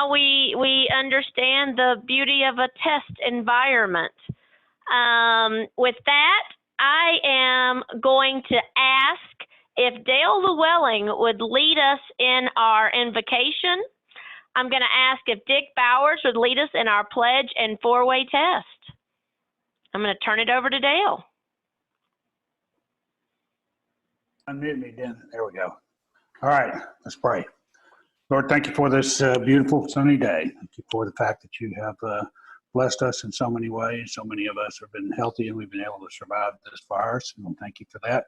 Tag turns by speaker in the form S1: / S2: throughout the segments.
S1: now we understand the beauty of a test environment. With that, I am going to ask if Dale Llewellyn would lead us in our invocation. I'm going to ask if Dick Bowers would lead us in our pledge and four-way test. I'm going to turn it over to Dale.
S2: Unmute me, Dan. There we go. All right, let's pray. Lord, thank you for this beautiful sunny day. Thank you for the fact that you have blessed us in so many ways. So many of us have been healthy and we've been able to survive this virus. And thank you for that.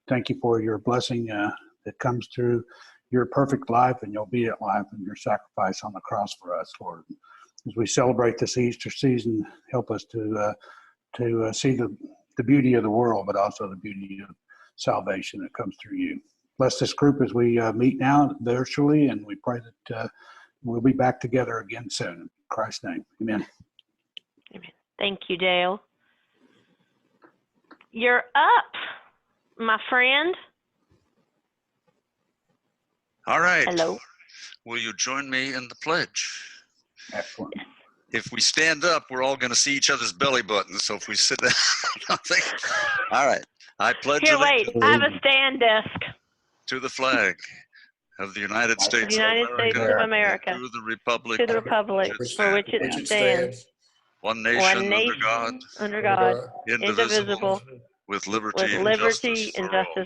S2: Thank you for your blessing that comes through your perfect life and your obedient life and your sacrifice on the cross for us, Lord. As we celebrate this Easter season, help us to see the beauty of the world, but also the beauty of salvation that comes through you. Bless this group as we meet now virtually, and we pray that we'll be back together again soon. In Christ's name, amen.
S1: Amen. Thank you, Dale. You're up, my friend.
S3: All right.
S1: Hello.
S3: Will you join me in the pledge?
S2: Excellent.
S3: If we stand up, we're all going to see each other's belly buttons. So if we sit down, all right. I pledge
S1: Here, wait.
S3: allegiance
S1: I have a stand desk.
S3: to the flag of the United States
S1: of America,
S3: to the republic,
S1: for which it stands,
S3: one nation,
S1: under God,
S3: indivisible, with liberty and justice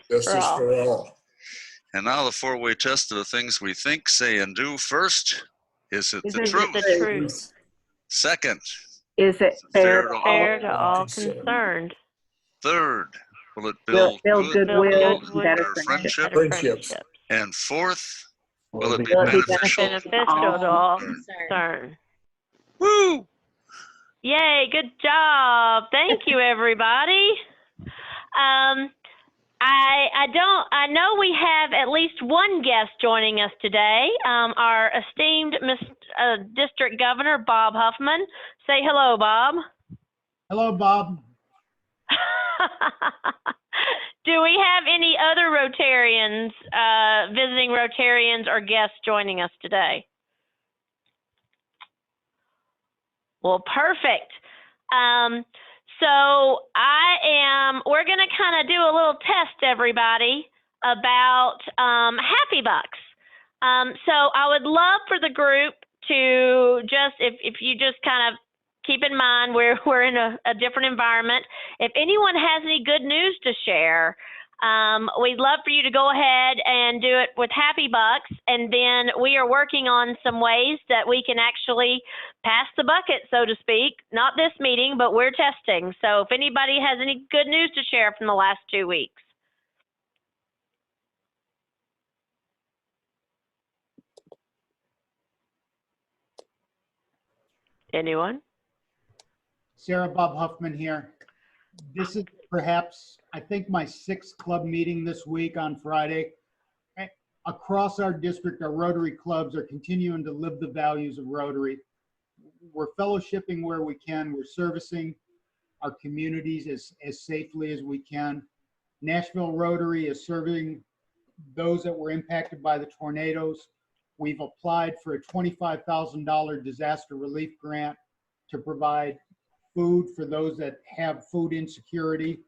S1: for all.
S3: And now the four-way test of the things we think, say, and do. First, is it the truth? Second,
S4: is it fair
S1: to all concerned?
S3: Third, will it build
S4: goodwill and better
S3: friendships? And fourth, will it be beneficial
S1: to all concerned?
S3: Woo!
S1: Yay, good job. Thank you, everybody. I know we have at least one guest joining us today, our esteemed District Governor, Bob Huffman. Say hello, Bob.
S5: Hello, Bob.
S1: Do we have any other Rotarians, visiting Rotarians or guests joining us today? Well, perfect. So we're going to kind of do a little test, everybody, about Happy Bucks. So I would love for the group to just, if you just kind of keep in mind we're in a different environment. If anyone has any good news to share, we'd love for you to go ahead and do it with Happy Bucks. And then we are working on some ways that we can actually pass the bucket, so to speak. Not this meeting, but we're testing. So if anybody has any good news to share from the last 2 weeks. Anyone?
S5: Sarah, Bob Huffman here. This is perhaps, I think, my 6th club meeting this week on Friday. Across our district, our Rotary clubs are continuing to live the values of Rotary. We're fellowshipping where we can. We're servicing our communities as safely as we can. Nashville Rotary is serving those that were impacted by the tornadoes. We've applied for a $25,000 disaster relief grant to provide food for those that have food insecurity.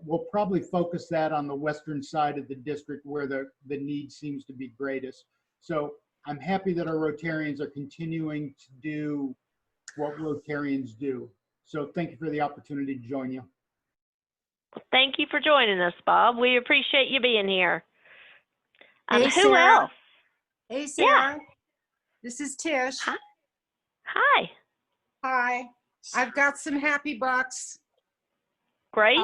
S5: We'll probably focus that on the western side of the district where the need seems to be greatest. So I'm happy that our Rotarians are continuing to do what Rotarians do. So thank you for the opportunity to join you.
S1: Thank you for joining us, Bob. We appreciate you being here.
S6: Hey,
S1: who
S6: Sarah.
S1: else?
S6: Hey, Sarah.
S1: Yeah.
S6: This is Tish.
S1: Hi.
S6: Hi. I've got some Happy Bucks.
S1: Great.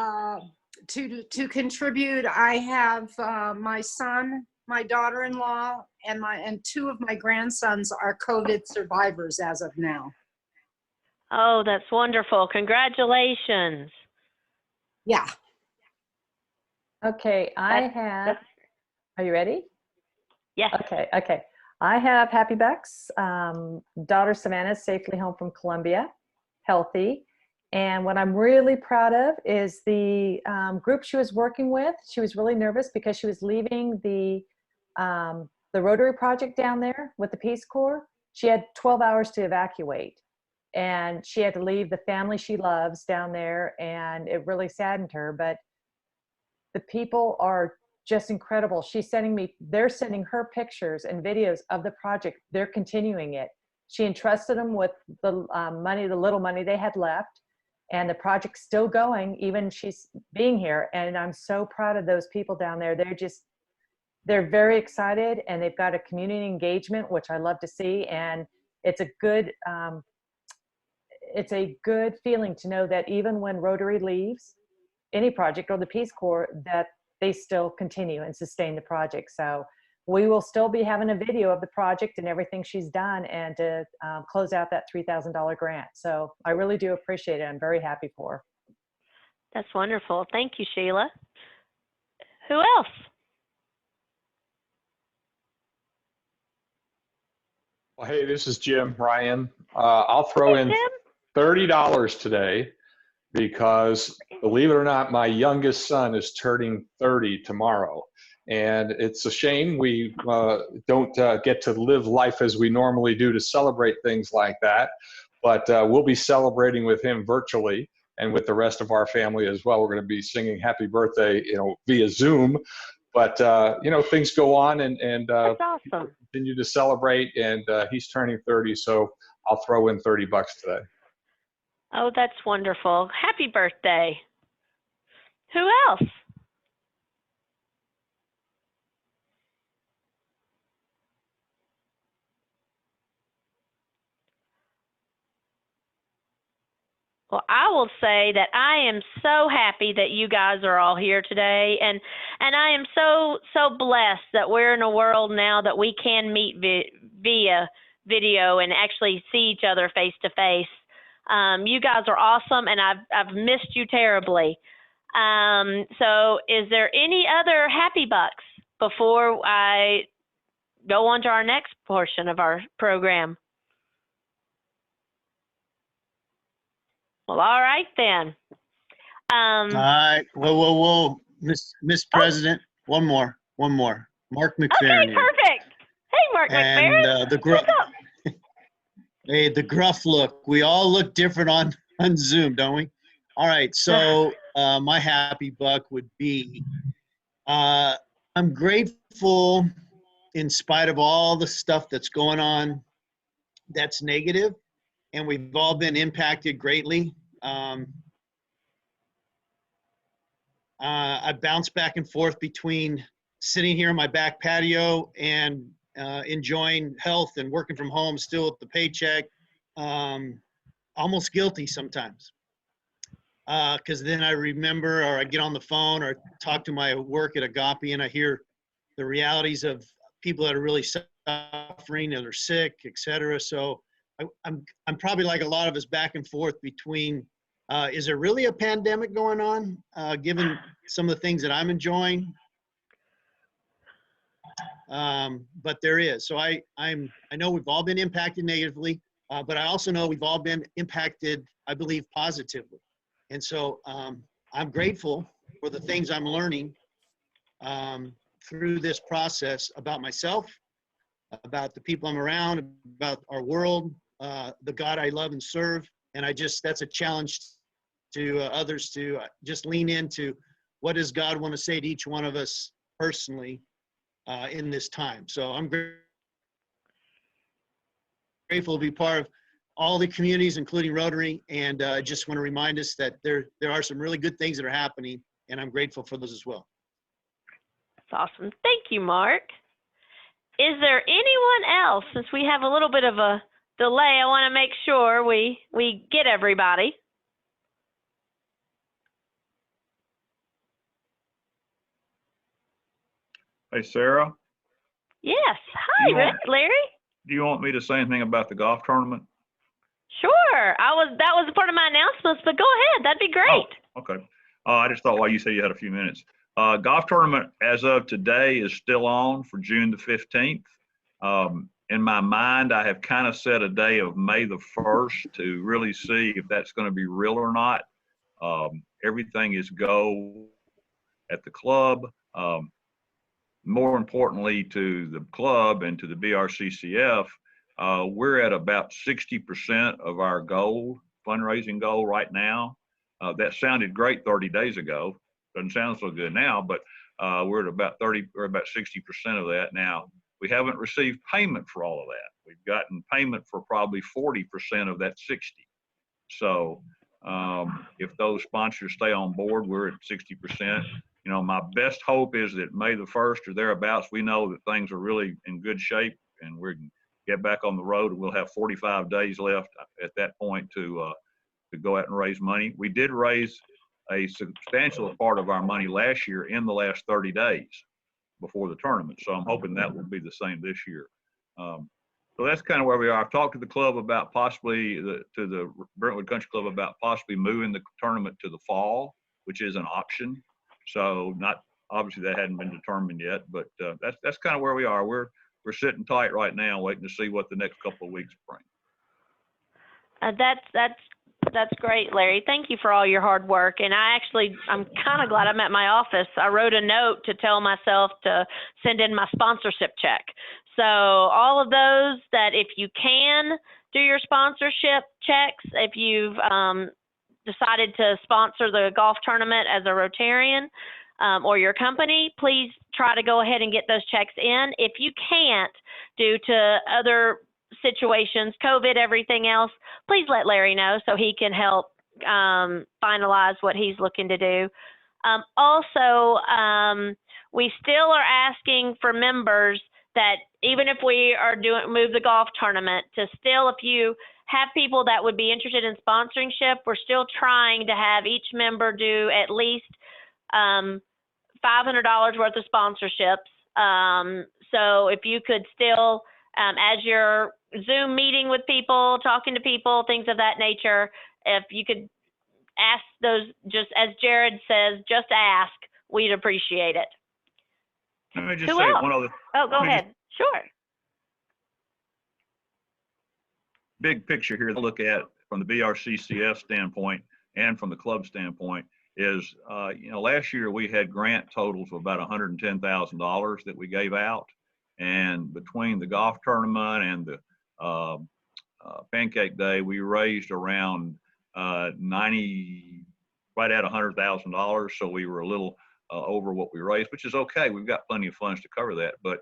S6: To contribute, I have my son, my daughter-in-law, and 2 of my grandsons are COVID survivors as of now.
S1: Oh, that's wonderful. Congratulations.
S6: Yeah.
S4: Okay, are you ready?
S1: Yes.
S4: Okay. I have Happy Bucks. Daughter Savannah is safely home from Columbia, healthy. And what I'm really proud of is the group she was working with. She was really nervous because she was leaving the Rotary project down there with the Peace Corps. she had 12 hours to evacuate, and she had to leave the family she loves down there, and it really saddened her. But the people are just incredible. They're sending her pictures and videos of the project. They're continuing it. She entrusted them with the money, the little money they had left, and the project's still going, even she's being here. And I'm so proud of those people down there. They're very excited, and they've got a community engagement, which I love to see. And it's a good feeling to know that even when Rotary leaves any project or the Peace Corps, that they still continue and sustain the project. So we will still be having a video of the project and everything she's done, and to close out that $3,000 grant. So I really do appreciate it. I'm very happy for her.
S1: That's wonderful. Thank you, Sheila. Who else?
S7: Well, hey, this is Jim Ryan. I'll throw in $30 today because, believe it or not, my youngest son is turning 30 tomorrow. And it's a shame we don't get to live life as we normally do to celebrate things like that. But we'll be celebrating with him virtually and with the rest of our family as well. We're going to be singing happy birthday, via Zoom. But, things go on, and
S1: That's awesome.
S7: continue to celebrate. And he's turning 30, so I'll throw in $30 today.
S1: Oh, that's wonderful. Happy birthday. Who else? Well, I will say that I am so happy that you guys are all here today, and I am so blessed that we're in a world now that we can meet via video and actually see each other face to face. You guys are awesome, and I've missed you terribly. So is there any other happy bucks before I go on to our next portion of our program? Well, all right then.
S8: All right. Whoa. Miss President, one more. Mark McFerrin.
S1: Okay, perfect. Hey, Mark McFerrin.
S8: And the gruff look. We all look different on Zoom, don't we? All right. So my happy buck would be, I'm grateful in spite of all the stuff that's going on that's negative, and we've all been impacted greatly. I bounce back and forth between sitting here on my back patio and enjoying health and working from home still with the paycheck. Almost guilty sometimes. Because then I remember, or I get on the phone or talk to my work at Agape, and I hear the realities of people that are really suffering, that are sick, etc. So I'm probably like a lot of us back and forth between, is there really a pandemic going on, given some of the things that I'm enjoying? But there is. So I know we've all been impacted negatively, but I also know we've all been impacted, I believe, positively. And so I'm grateful for the things I'm learning through this process about myself, about the people I'm around, about our world, the God I love and serve. And that's a challenge to others to just lean into what does God want to say to each one of us personally in this time. So I'm grateful to be part of all the communities, including Rotary, and I just want to remind us that there are some really good things that are happening, and I'm grateful for those as well.
S1: That's awesome. Thank you, Mark. Is there anyone else, since we have a little bit of a delay, I want to make sure we get everybody.
S9: Hey, Sarah.
S1: Yes. Hi, Larry.
S9: Do you want me to say anything about the golf tournament?
S1: Sure. That was a part of my announcements, but go ahead. That'd be great.
S9: Oh, okay. I just thought, you said you had a few minutes. Golf tournament as of today is still on for June the 15th. In my mind, I have kind of set a day of May the 1st to really see if that's going to be real or not. Everything is go at the club. More importantly to the club and to the BRCCF, We're at about 60% of our goal, fundraising goal right now. That sounded great 30 days ago. Doesn't sound so good now, but we're at about 60% of that now. We haven't received payment for all of that. We've gotten payment for probably 40% of that 60. So if those sponsors stay on board, we're at 60%. You know, my best hope is that May the 1st or thereabouts, we know that things are really in good shape and we can get back on the road, and we'll have 45 days left at that point to go out and raise money. We did raise a substantial part of our money last year in the last 30 days before the tournament. So I'm hoping that will be the same this year. So that's kind of where we are. I've talked to the club about possibly, to the Brentwood Country Club about possibly moving the tournament to the fall, which is an option. So not, obviously that hadn't been determined yet, but that's kind of where we are. We're sitting tight right now, waiting to see what the next couple of weeks bring.
S1: That's great, Larry. Thank you for all your hard work. And I'm kind of glad I'm at my office. I wrote a note to tell myself to send in my sponsorship check. So all of those that, if you can do your sponsorship checks, if you've decided to sponsor the golf tournament as a Rotarian or your company, please try to go ahead and get those checks in. If you can't, due to other situations, COVID, everything else, please let Larry know so he can help finalize what he's looking to do. Also, we still are asking for members that even if we are move the golf tournament, to still, if you have people that would be interested in sponsorship, we're still trying to have each member do at least $500 worth of sponsorships. So if you could still, as you're Zoom meeting with people, talking to people, things of that nature, if you could ask those, just as Jared says, just ask, we'd appreciate it.
S9: Let me just say one other.
S1: Oh, go ahead. Sure.
S9: Big picture here to look at from the BRCCF standpoint and from the club standpoint is, you know, last year we had grant totals of about $110,000 that we gave out. And between the golf tournament and the Pancake Day, we raised around right at $100,000. So we were a little over what we raised, which is okay. We've got plenty of funds to cover that. But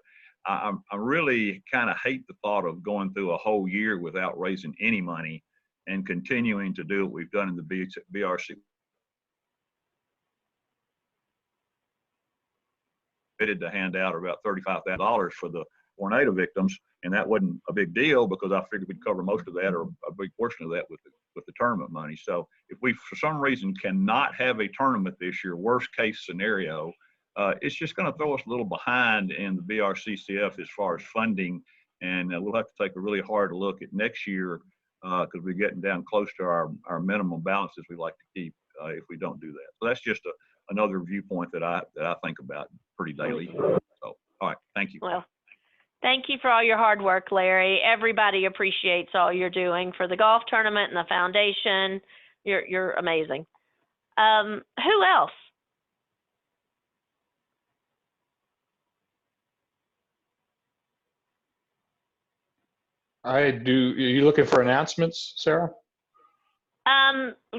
S9: I really kind of hate the thought of going through a whole year without raising any money and continuing to do what we've done in the BRC. To hand out about $35,000 for the tornado victims, and that wasn't a big deal because I figured we'd cover most of that or a big portion of that with the tournament money. So if we for some reason cannot have a tournament this year, worst case scenario, it's just going to throw us a little behind in the BRCCF as far as funding, and we'll have to take a really hard look at next year because we're getting down close to our minimum balances we like to keep if we don't do that. So that's just another viewpoint that I think about pretty daily. So, all right, thank you.
S1: Well, thank you for all your hard work, Larry. Everybody appreciates all you're doing for the golf tournament and the foundation. You're amazing. Who else?
S7: I do. Are you looking for announcements, Sarah?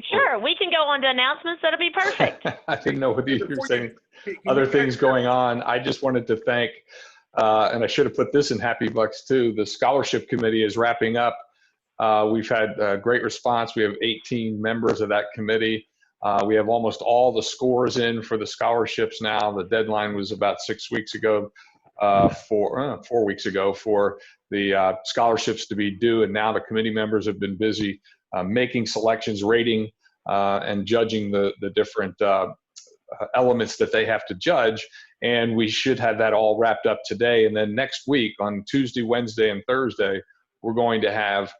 S1: Sure. We can go on to announcements. That'll be perfect.
S7: I didn't know whether you were saying other things going on. I just wanted to thank, and I should have put this in Happy Bucks too. The scholarship committee is wrapping up. We've had a great response. We have 18 members of that committee. We have almost all the scores in for the scholarships now. The deadline was about 6 weeks ago, 4 weeks ago for the scholarships to be due. And now the committee members have been busy making selections, rating, and judging the different elements that they have to judge. And we should have that all wrapped up today. And then next week on Tuesday, Wednesday, and Thursday, we're going to have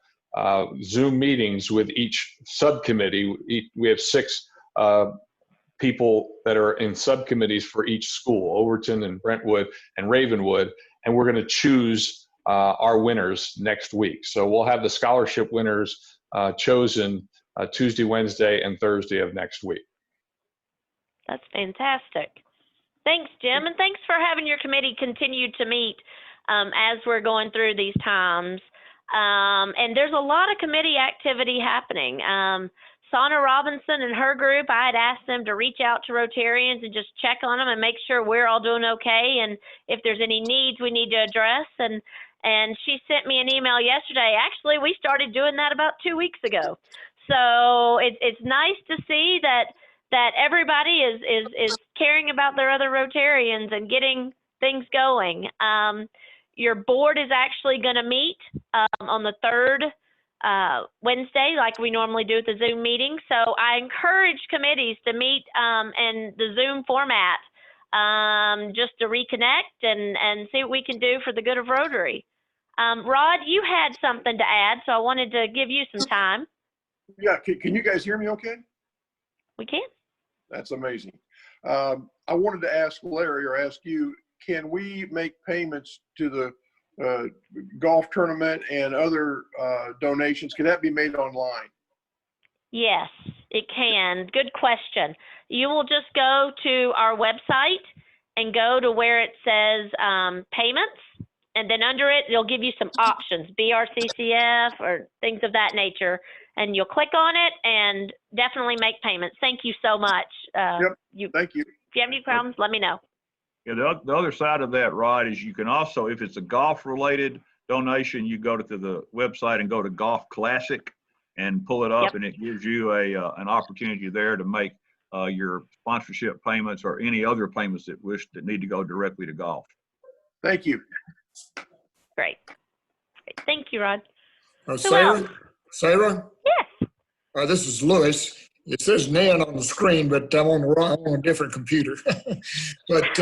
S7: Zoom meetings with each subcommittee. We have 6 people that are in subcommittees for each school, Overton and Brentwood and Ravenwood, and we're going to choose our winners next week. So we'll have the scholarship winners chosen Tuesday, Wednesday, and Thursday of next week.
S1: That's fantastic. Thanks, Jim, and thanks for having your committee continue to meet as we're going through these times. And there's a lot of committee activity happening. Sana Robinson and her group, I had asked them to reach out to Rotarians and just check on them and make sure we're all doing okay, and if there's any needs we need to address. And she sent me an email yesterday. Actually, we started doing that about 2 weeks ago. So it's nice to see that everybody is caring about their other Rotarians and getting things going. Your board is actually going to meet on the 3rd Wednesday, like we normally do at the Zoom meeting. So I encourage committees to meet in the Zoom format just to reconnect and see what we can do for the good of Rotary. Rod, you had something to add, so I wanted to give you some time.
S10: Yeah, can you guys hear me okay?
S1: We can.
S10: That's amazing. I wanted to ask Larry or ask you, can we make payments to the golf tournament and other donations? Can that be made online?
S1: Yes, it can. Good question. You will just go to our website and go to where it says payments, and then under it, it'll give you some options, BRCCF or things of that nature, and you'll click on it and definitely make payments. Thank you so much.
S10: Yep, thank you.
S1: If you have any problems, let me know.
S9: Yeah, the other side of that, Rod, is you can also, if it's a golf-related donation, you go to the website and go to Golf Classic and pull it up,
S1: Yep.
S9: and it gives you an opportunity there to make your sponsorship payments or any other payments that need to go directly to golf.
S10: Thank you.
S1: Great. Thank you, Rod.
S11: Sarah? Sarah?
S1: Yes.
S11: This is Lewis. It says Nan on the screen, but I'm on a different computer. But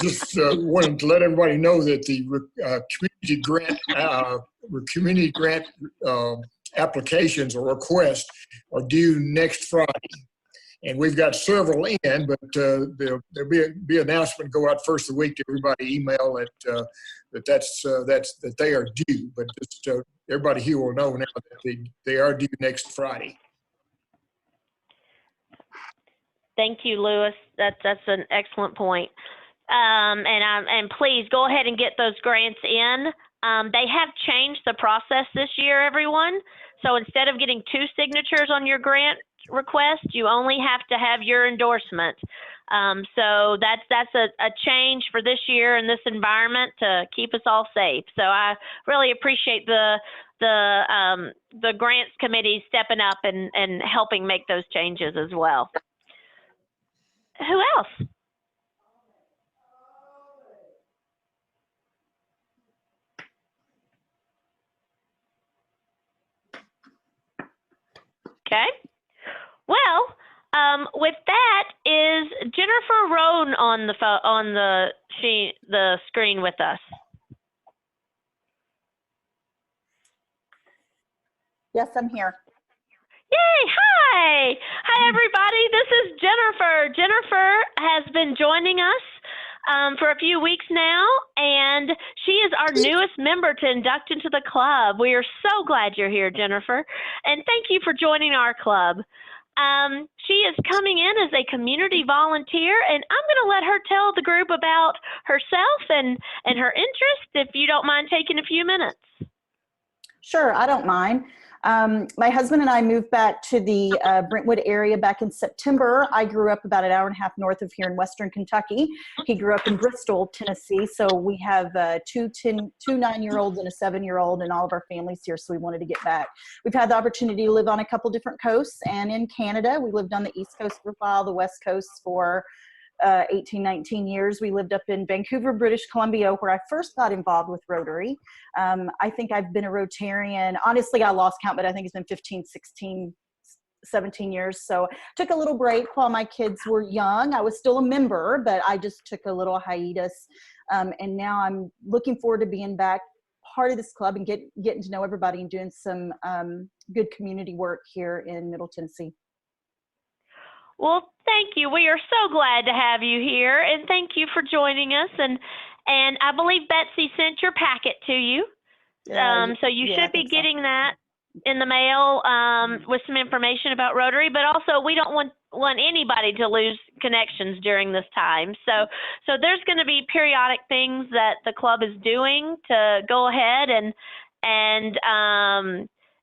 S11: just wanted to let everybody know that the community grant applications or requests are due next Friday. And we've got several in, but there'll be an announcement go out first of the week to everybody email that they are due. But just everybody here will know now that they are due next Friday.
S1: Thank you, Lewis. That's an excellent point. And please go ahead and get those grants in. They have changed the process this year, everyone. So instead of getting 2 signatures on your grant request, you only have to have your endorsement. So that's a change for this year in this environment to keep us all safe. So I really appreciate the grants committee stepping up and helping make those changes as well. Who else? Okay. Well, with that, is Jennifer Roan on the screen with us?
S12: Yes, I'm here.
S1: Yay! Hi! Hi, everybody. This is Jennifer. Jennifer has been joining us for a few weeks now, and she is our newest member to induct into the club. We are so glad you're here, Jennifer, and thank you for joining our club. She is coming in as a community volunteer, and I'm going to let her tell the group about herself and her interest, if you don't mind taking a few minutes.
S12: Sure, I don't mind. My husband and I moved back to the Brentwood area back in September. I grew up about an hour and a half north of here in Western Kentucky. He grew up in Bristol, Tennessee. So we have two 9-year-olds and a 7-year-old, and all of our families here. So we wanted to get back. We've had the opportunity to live on a couple different coasts and in Canada. We lived on the East Coast for a while, the West Coast for 18, 19 years. We lived up in Vancouver, British Columbia, where I first got involved with Rotary. I think I've been a Rotarian. Honestly, I lost count, but I think it's been 15, 16, 17 years. So took a little break while my kids were young. I was still a member, but I just took a little hiatus. And now I'm looking forward to being back part of this club and getting to know everybody and doing some good community work here in Middle Tennessee.
S1: Well, thank you. We are so glad to have you here, and thank you for joining us. And I believe Betsy sent your packet to you. So you should be getting that in the mail with some information about Rotary, but also we don't want anybody to lose connections during this time. So there's going to be periodic things that the club is doing to go ahead And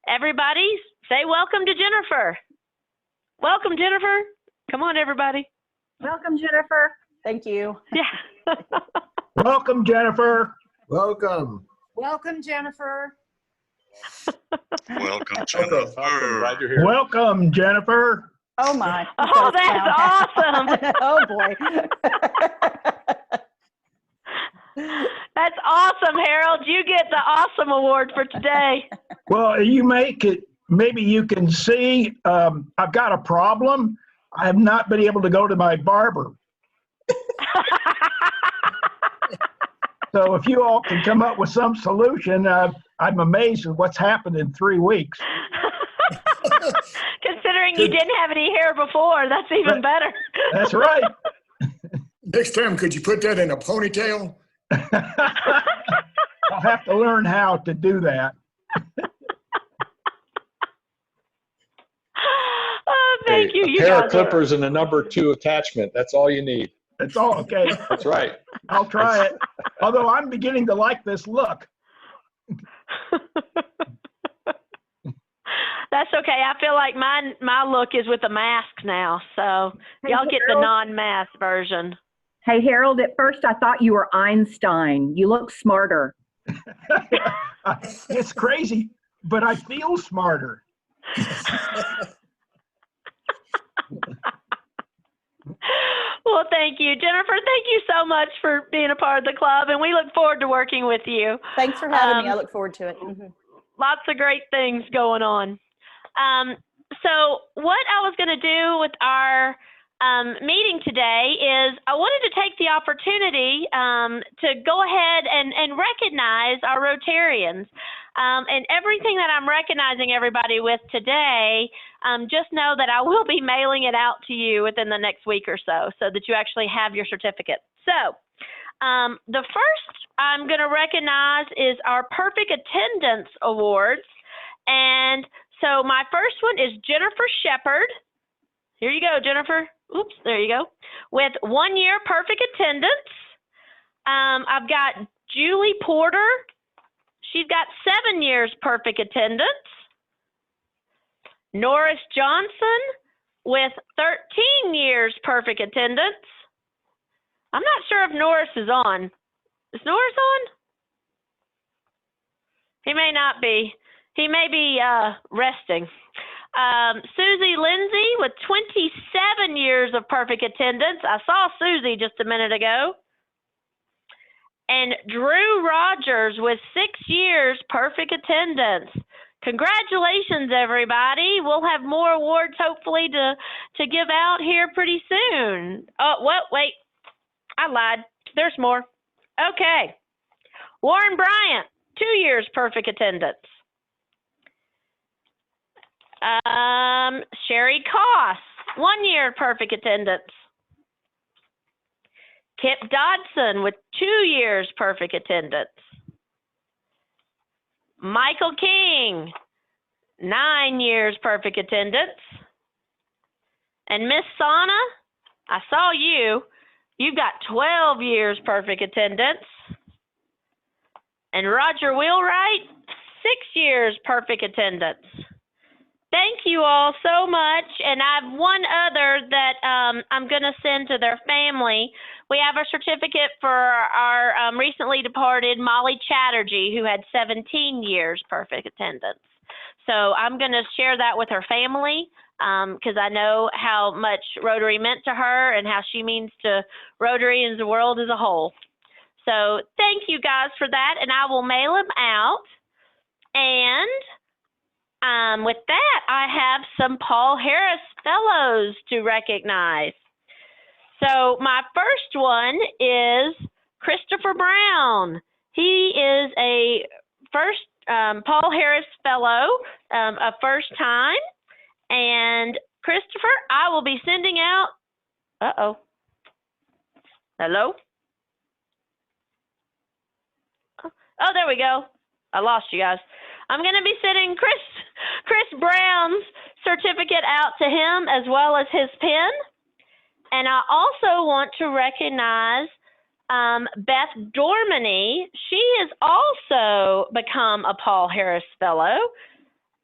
S1: everybody say welcome to Jennifer. Welcome, Jennifer. Come on, everybody.
S12: Welcome, Jennifer. Thank you.
S1: Yeah.
S13: Welcome, Jennifer.
S11: Welcome.
S6: Welcome, Jennifer.
S3: Welcome,
S7: Welcome.
S3: Jennifer.
S7: Glad you're here.
S13: Welcome, Jennifer.
S12: Oh my.
S1: Oh, that's awesome.
S12: Oh boy.
S1: That's awesome, Harold. You get the awesome award for today.
S13: Well, you make it, maybe you can see, I've got a problem. I have not been able to go to my barber. So if you all can come up with some solution, I'm amazed at what's happened in 3 weeks.
S1: Considering you didn't have any hair before, that's even better.
S13: That's right.
S11: Next time, could you put that in a ponytail?
S13: I'll have to learn how to do that.
S1: Oh, thank you.
S7: A
S1: You
S7: pair of
S1: guys
S7: clippers and a number 2 attachment. That's all you need.
S13: That's all okay.
S7: That's right.
S13: I'll try it. Although I'm beginning to like this look.
S1: That's okay. I feel like my look is with a mask now, so y'all get the non-mask version.
S14: Hey, Harold, at first I thought you were Einstein. You look smarter.
S13: It's crazy, but I feel smarter.
S1: Well, thank you, Jennifer. Thank you so much for being a part of the club, and we look forward to working with you.
S12: Thanks for having me. I look forward to it. Mm-hmm.
S1: Lots of great things going on. So what I was going to do with our meeting today is I wanted to take the opportunity to go ahead and recognize our Rotarians. And everything that I'm recognizing everybody with today, just know that I will be mailing it out to you within the next week or so that you actually have your certificate. So the first I'm going to recognize is our Perfect Attendance Awards. And so my first one is Jennifer Shepard. Here you go, Jennifer. Oops, there you go. With 1 year perfect attendance. I've got Julie Porter. She's got 7 years perfect attendance. Norris Johnson with 13 years perfect attendance. I'm not sure if Norris is on. Is Norris on? He may not be. He may be resting. Susie Lindsay with 27 years of perfect attendance. I saw Susie just a minute ago. And Drew Rogers with 6 years perfect attendance. Congratulations, everybody. We'll have more awards hopefully to give out here pretty soon. Oh, what? Wait. I lied. There's more. Okay. Warren Bryant, 2 years perfect attendance. Sherry Koss, 1 year perfect attendance. Kip Dodson with 2 years perfect attendance. Michael King, 9 years perfect attendance. And Miss Sana, I saw you. You've got 12 years perfect attendance. And Roger Wheelwright, 6 years perfect attendance. Thank you all so much. And I have one other that I'm going to send to their family. We have a certificate for our recently departed Molly Chatterjee, who had 17 years perfect attendance. So I'm going to share that with her family because I know how much Rotary meant to her and how she means to Rotary and the world as a whole. So thank you guys for that, and I will mail them out. And with that, I have some Paul Harris Fellows to recognize. So my first one is Christopher Brown. He is a first Paul Harris Fellow, a first time. And Christopher, I will be sending out, hello? Oh, there we go. I lost you guys. I'm going to be sending Chris Brown's certificate out to him as well as his pen. And I also want to recognize Beth Dormany, she has also become a Paul Harris Fellow.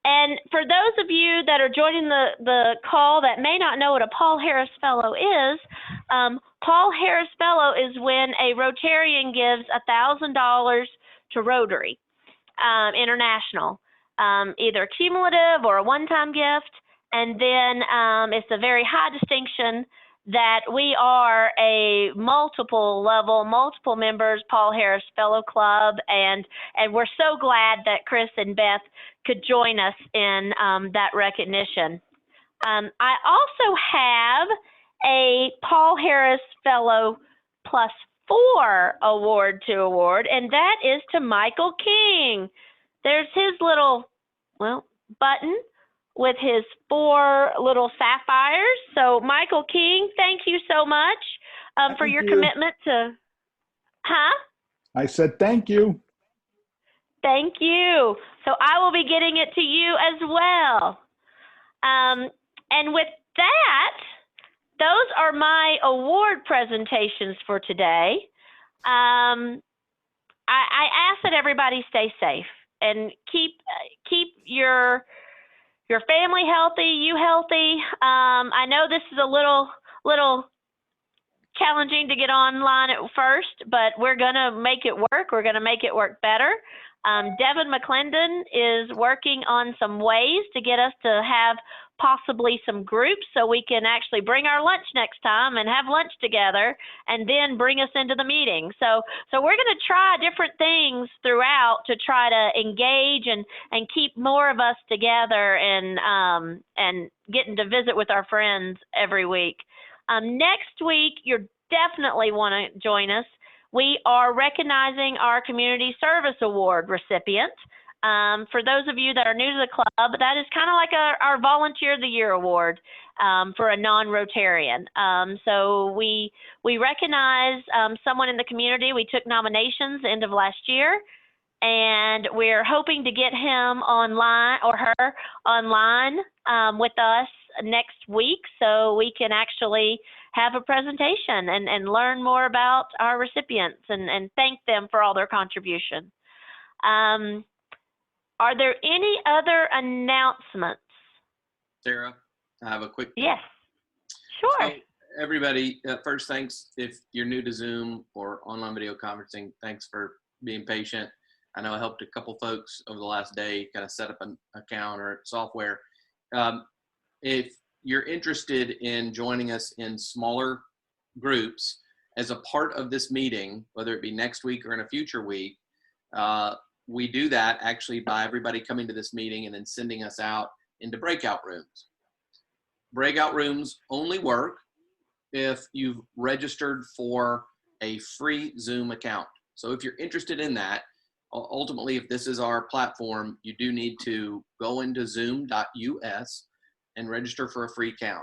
S1: And for those of you that are joining the call that may not know what a Paul Harris Fellow is, Paul Harris Fellow is when a Rotarian gives $1,000 to Rotary International, either cumulative or a one-time gift. And then it's a very high distinction that we are a multiple members Paul Harris Fellow Club, and we're so glad that Chris and Beth could join us in that recognition. I also have a Paul Harris Fellow +4 award to award, and that is to Michael King. There's his little, button with his 4 little sapphires. So Michael King, thank you so much for your commitment to,
S15: I said thank you.
S1: Thank you. So I will be getting it to you as well. And with that, those are my award presentations for today. I ask that everybody stay safe and keep your family healthy, you healthy. I know this is a little challenging to get online at first, but we're gonna make it work. We're gonna make it work better. Devin McClendon is working on some ways to get us to have possibly some groups so we can actually bring our lunch next time and have lunch together and then bring us into the meeting. So we're going to try different things throughout to try to engage and keep more of us together and getting to visit with our friends every week. Next week, you're definitely want to join us. We are recognizing our Community Service Award recipient. For those of you that are new to the club, that is kind of like our Volunteer of the Year award for a non-Rotarian. So we recognize someone in the community. We took nominations the end of last year, and we're hoping to get him online or her online with us next week so we can actually have a presentation and learn more about our recipients and thank them for all their contribution. Are there any other announcements?
S16: Sarah, I have a quick.
S1: Yes, sure.
S16: So everybody, first, thanks if you're new to Zoom or online video conferencing. Thanks for being patient. I know I helped a couple folks over the last day kind of set up an account or software. If you're interested in joining us in smaller groups as a part of this meeting, whether it be next week or in a future week, we do that actually by everybody coming to this meeting and then sending us out into breakout rooms. Breakout rooms only work if you've registered for a free Zoom account. So if you're interested in that, ultimately, if this is our platform, you do need to go into zoom.us and register for a free account.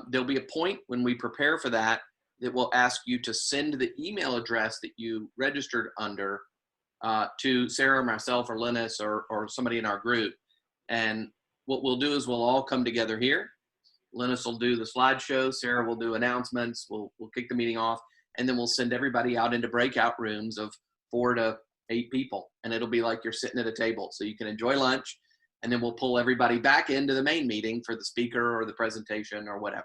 S16: There'll be a point when we prepare for that will ask you to send the email address that you registered under to Sarah, myself, or Linus, or somebody in our group. And what we'll do is we'll all come together here. Linus will do the slideshow. Sarah will do announcements. We'll kick the meeting off, and then we'll send everybody out into breakout rooms of 4 to 8 people. And it'll be like you're sitting at a table, so you can enjoy lunch. And then we'll pull everybody back into the main meeting for the speaker or the presentation or whatever.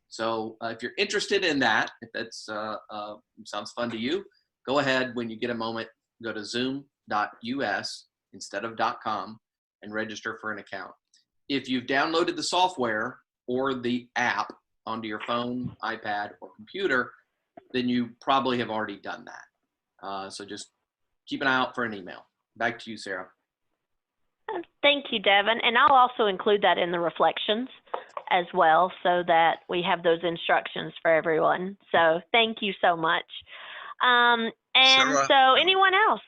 S16: So if you're interested in that, if that's sounds fun to you, go ahead when you get a moment. Go to zoom.us instead of .com and register for an account. If you've downloaded the software or the app onto your phone, iPad, or computer, then you probably have already done that. So just keep an eye out for an email. Back to you, Sarah.
S1: Thank you, Devin. And I'll also include that in the reflections as well so that we have those instructions for everyone. So thank you so much. And
S3: Sarah,
S1: so anyone else?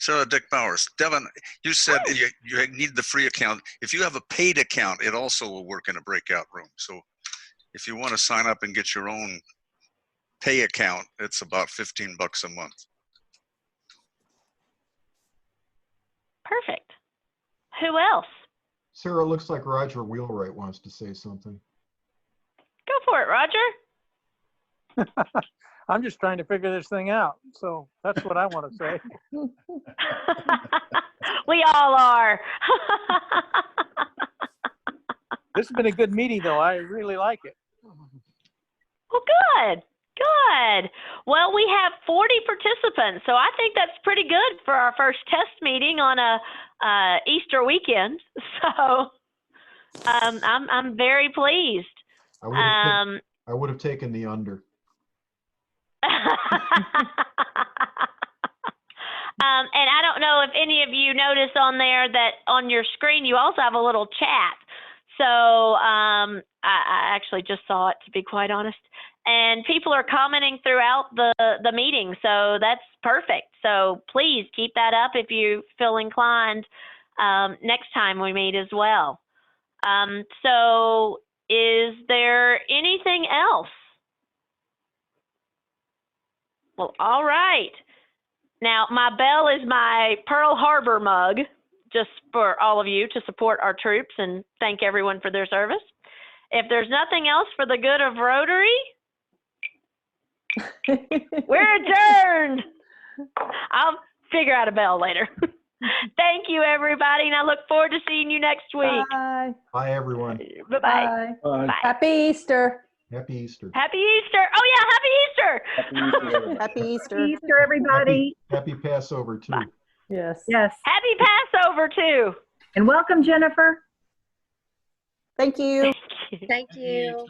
S3: Sarah, Dick Bowers. Devin, you said you need the free account. If you have a paid account, it also will work in a breakout room. So if you want to sign up and get your own pay account, it's about $15 a month.
S1: Perfect. Who else?
S17: Sarah, looks like Roger Wheelwright wants to say something.
S1: Go for it, Roger.
S18: I'm just trying to figure this thing out. So that's what I want to say.
S1: We all are.
S18: This has been a good meeting, though. I really like it.
S1: Well, good. Good. Well, we have 40 participants, so I think that's pretty good for our first test meeting on a Easter weekend. So I'm very pleased.
S17: I would have taken the under.
S1: And I don't know if any of you noticed on there that on your screen you also have a little chat. So I actually just saw it, to be quite honest. And people are commenting throughout the meeting, so that's perfect. So please keep that up if you feel inclined next time we meet as well. So is there anything else? Well, all right. Now, my bell is my Pearl Harbor mug, just for all of you to support our troops and thank everyone for their service. If there's nothing else for the good of Rotary, we're adjourned. I'll figure out a bell later. Thank you, everybody, and I look forward to seeing you next week.
S4: Bye.
S17: Bye, everyone.
S1: Bye-bye.
S4: Bye.
S1: Bye.
S4: Happy Easter.
S17: Happy Easter.
S1: Happy Easter. Oh, yeah, Happy Easter.
S12: Happy Easter.
S14: Happy Easter, everybody.
S17: Happy Passover, too.
S1: Bye.
S4: Yes.
S14: Yes.
S1: Happy Passover, too.
S14: And welcome, Jennifer.
S12: Thank you.
S1: Thank you.
S6: Thank you.